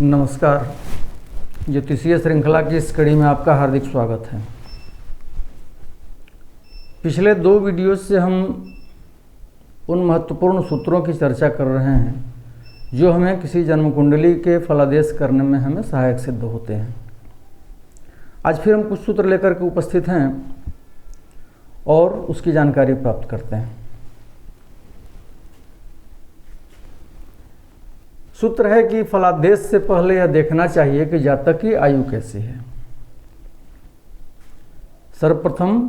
नमस्कार। ज्योतिषीय श्रृंखला की इस कड़ी में आपका हार्दिक स्वागत है। पिछले 2 वीडियो से हम उन महत्वपूर्ण सूत्रों की चर्चा कर रहे हैं जो हमें किसी जन्म कुंडली के फलादेश करने में हमें सहायक सिद्ध होते हैं। आज फिर हम कुछ सूत्र लेकर के उपस्थित हैं और उसकी जानकारी प्राप्त करते हैं। सूत्र है कि फलादेश से पहले यह देखना चाहिए कि जातक की आयु कैसी है। सर्वप्रथम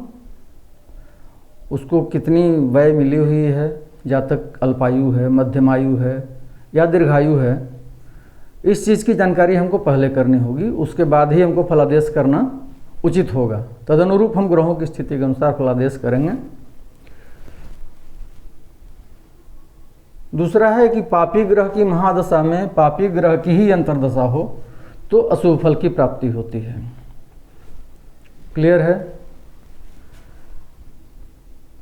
उसको कितनी वय मिली हुई है, जातक अल्पायु है, मध्यमायु है या दीर्घायु है, इस चीज़ की जानकारी हमको पहले करनी होगी। उसके बाद ही हमको फलादेश करना उचित होगा। तदनुरूप हम ग्रहों की स्थिति के अनुसार फलादेश करेंगे। दूसरा है कि पापी ग्रह की महादशा में पापी ग्रह की ही अंतर्दशा हो तो अशुभ फल की प्राप्ति होती है। क्लियर है।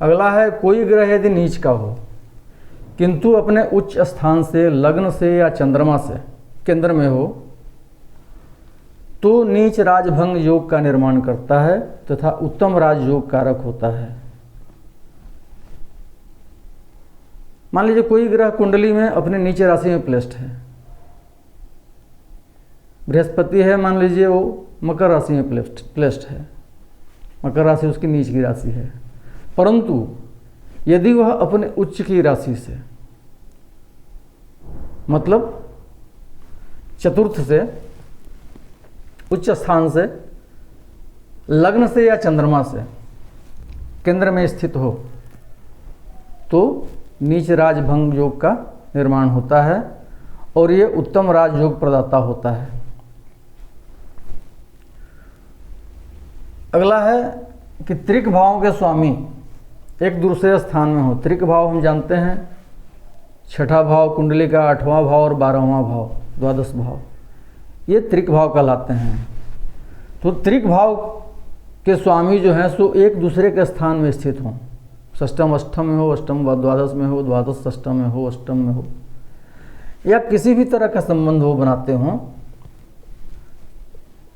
अगला है कोई ग्रह यदि नीच का हो किंतु अपने उच्च स्थान से, लग्न से या चंद्रमा से केंद्र में हो तो नीच राजभंग योग का निर्माण करता है तथा उत्तम राजयोग कारक होता है। मान लीजिए कोई ग्रह कुंडली में अपने नीचे राशि में प्लेस्ड है। बृहस्पति है, मान लीजिए वो मकर राशि में प्लेस्ड है। मकर राशि उसकी नीच की राशि है। परंतु यदि वह अपने उच्च की राशि से, मतलब चतुर्थ से, उच्च स्थान से, लग्न से या चंद्रमा से केंद्र में स्थित हो तो नीच राजभंग योग का निर्माण होता है और ये उत्तम राजयोग प्रदाता होता है। अगला है कि त्रिक भावों के स्वामी एक दूसरे स्थान में हो। त्रिक भाव हम जानते हैं, 6ठा भाव कुंडली का, 8वां भाव और 12वां भाव, द्वादश भाव, ये त्रिक भाव कहलाते हैं। तो त्रिक भाव के स्वामी जो हैं सो एक दूसरे के स्थान में स्थित हों। षष्टम अष्टम में हो, अष्टम द्वादश में हो, द्वादश षष्टम में हो, अष्टम में हो, या किसी भी तरह का संबंध वो बनाते हों,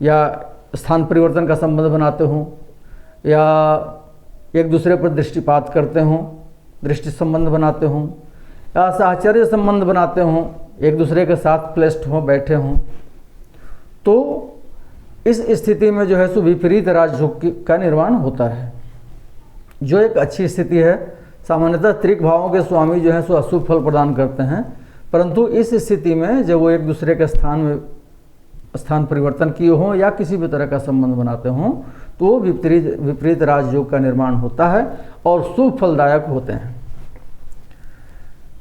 या स्थान परिवर्तन का संबंध बनाते हों, या एक दूसरे पर दृष्टिपात करते हों, दृष्टि संबंध बनाते हों, या साहचर्य संबंध बनाते हों, एक दूसरे के साथ प्लेस्ड हों, बैठे हों, तो इस स्थिति में जो है सो विपरीत राजयोग का निर्माण होता है, जो एक अच्छी स्थिति है। सामान्यतः त्रिक भावों के स्वामी जो हैं सो अशुभ फल प्रदान करते हैं, परंतु इस स्थिति में जब वो एक दूसरे के स्थान परिवर्तन किए हों या किसी भी तरह का संबंध बनाते हों तो विपरीत राजयोग का निर्माण होता है और शुभ फलदायक होते हैं।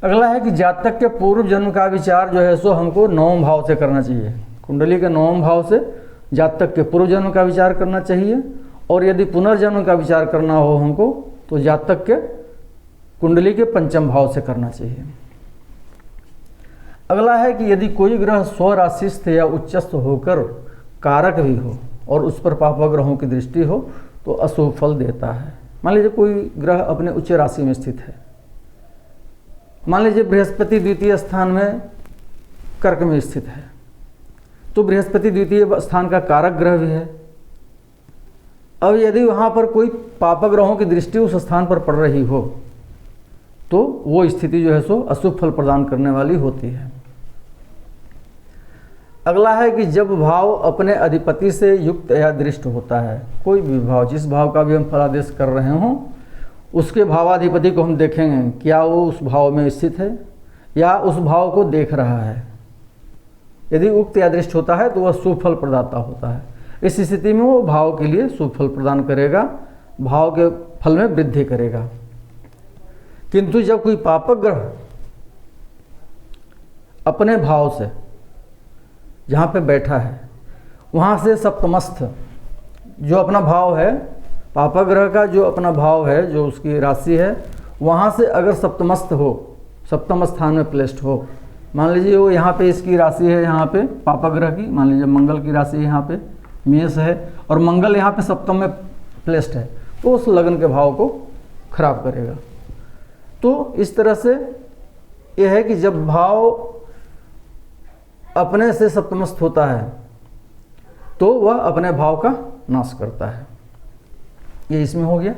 अगला है कि जातक के पूर्व जन्म का विचार जो है सो हमको 9वें भाव से करना चाहिए। कुंडली के 9वें भाव से जातक के पूर्व जन्म का विचार करना चाहिए, और यदि पुनर्जन्म का विचार करना हो हमको तो जातक के कुंडली के 5वें भाव से करना चाहिए। अगला है कि यदि कोई ग्रह स्वराशिस्थ या उच्चस्थ होकर कारक भी हो और उस पर पापग्रहों की दृष्टि हो तो अशुभ फल देता है। मान लीजिए कोई ग्रह अपने उच्च राशि में स्थित है। मान लीजिए बृहस्पति द्वितीय स्थान में कर्क में स्थित है, तो बृहस्पति द्वितीय स्थान का कारक ग्रह भी है। अब यदि वहाँ पर कोई पापग्रहों की दृष्टि उस स्थान पर पड़ रही हो तो वो स्थिति जो है सो अशुभ फल प्रदान करने वाली होती है। अगला है कि जब भाव अपने अधिपति से युक्त या दृष्ट होता है, कोई भी भाव, जिस भाव का भी हम फलादेश कर रहे हों उसके भावाधिपति को हम देखेंगे क्या वो उस भाव में स्थित है या उस भाव को देख रहा है। यदि उक्त या दृष्ट होता है तो वह शुभ फल प्रदाता होता है। इस स्थिति में वो भाव के लिए शुभ फल प्रदान करेगा, भाव के फल में वृद्धि करेगा। किंतु जब कोई पापक ग्रह अपने भाव से, जहाँ पे बैठा है वहाँ से सप्तमस्थ जो अपना भाव है, पापक ग्रह का जो अपना भाव है, जो उसकी राशि है, वहाँ से अगर सप्तमस्थ हो, सप्तम स्थान में प्लेस्ड हो, मान लीजिए वो यहाँ पे इसकी राशि है, यहाँ पे पापक ग्रह की, मान लीजिए मंगल की राशि यहाँ पे मेष है और मंगल यहाँ पे सप्तम में प्लेस्ड है, तो उस लग्न के भाव को खराब करेगा। तो इस तरह से यह है कि जब भाव अपने से सप्तमस्थ होता है तो वह अपने भाव का नाश करता है। ये इसमें हो गया।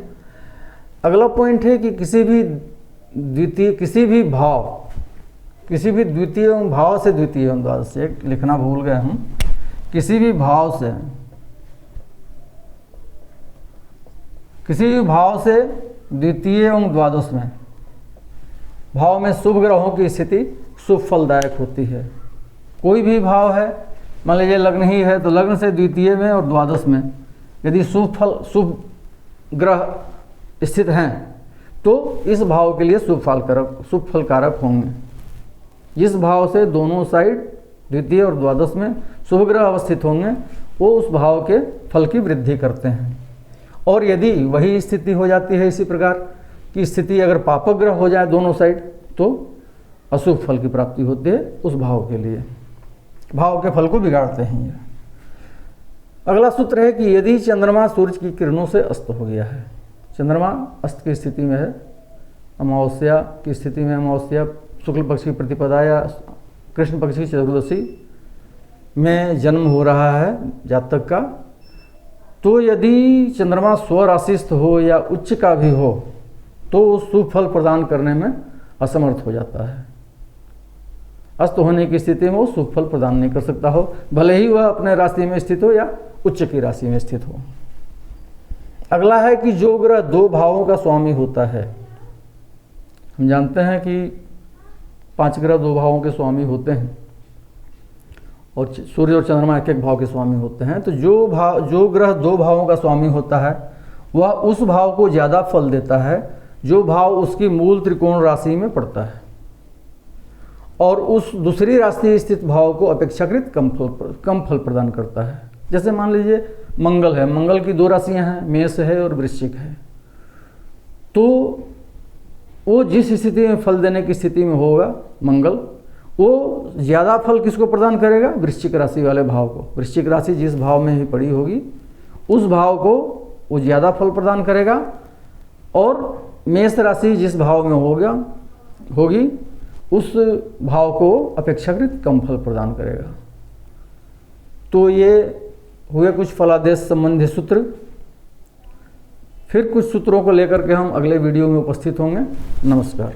अगला पॉइंट है कि किसी भी द्वितीय भाव से द्वितीय द्वादश से लिखना भूल गए हम। किसी भी भाव से द्वितीय एवं द्वादश में भाव में शुभ ग्रहों की स्थिति शुभ फलदायक होती है। कोई भी भाव है, मान लीजिए लग्न ही है तो लग्न से द्वितीय में और द्वादश में यदि शुभ ग्रह स्थित हैं तो इस भाव के लिए शुभ फलकारक होंगे। जिस भाव से दोनों साइड द्वितीय और द्वादश में शुभ ग्रह अवस्थित होंगे वो उस भाव के फल की वृद्धि करते हैं। और यदि वही स्थिति हो जाती है इसी प्रकार की स्थिति अगर पापक ग्रह हो जाए दोनों साइड तो अशुभ फल की प्राप्ति होती है उस भाव के लिए, भाव के फल को बिगाड़ते हैं ये। अगला सूत्र है कि यदि चंद्रमा सूर्य की किरणों से अस्त हो गया है, चंद्रमा अस्त की स्थिति में है, अमावस्या की स्थिति में, अमावस्या शुक्ल पक्ष की प्रतिपदा या कृष्ण पक्ष की चतुर्दशी में जन्म हो रहा है जातक का, तो यदि चंद्रमा स्वराशिस्थ हो या उच्च का भी हो तो शुभ फल प्रदान करने में असमर्थ हो जाता है। अस्त होने की स्थिति में वो शुभ फल प्रदान नहीं कर सकता हो, भले ही वह अपने राशि में स्थित हो या उच्च की राशि में स्थित हो। अगला है कि जो ग्रह दो भावों का स्वामी होता है, हम जानते हैं कि 5 ग्रह 2 भावों के स्वामी होते हैं और सूर्य और चंद्रमा एक एक भाव के स्वामी होते हैं। तो जो ग्रह 2 भावों का स्वामी होता है वह उस भाव को ज़्यादा फल देता है जो भाव उसकी मूल त्रिकोण राशि में पड़ता है, और उस दूसरी राशि स्थित भाव को अपेक्षाकृत कम फल प्रदान करता है। जैसे मान लीजिए मंगल है, मंगल की 2 राशियां हैं, मेष है और वृश्चिक है, तो वो जिस स्थिति में फल देने की स्थिति में होगा मंगल, वो ज़्यादा फल किसको प्रदान करेगा? वृश्चिक राशि वाले भाव को। वृश्चिक राशि जिस भाव में ही पड़ी होगी उस भाव को वो ज़्यादा फल प्रदान करेगा, और मेष राशि जिस भाव में होगी उस भाव को अपेक्षाकृत कम फल प्रदान करेगा। तो ये हुए कुछ फलादेश संबंधी सूत्र। फिर कुछ सूत्रों को लेकर के हम अगले वीडियो में उपस्थित होंगे। नमस्कार।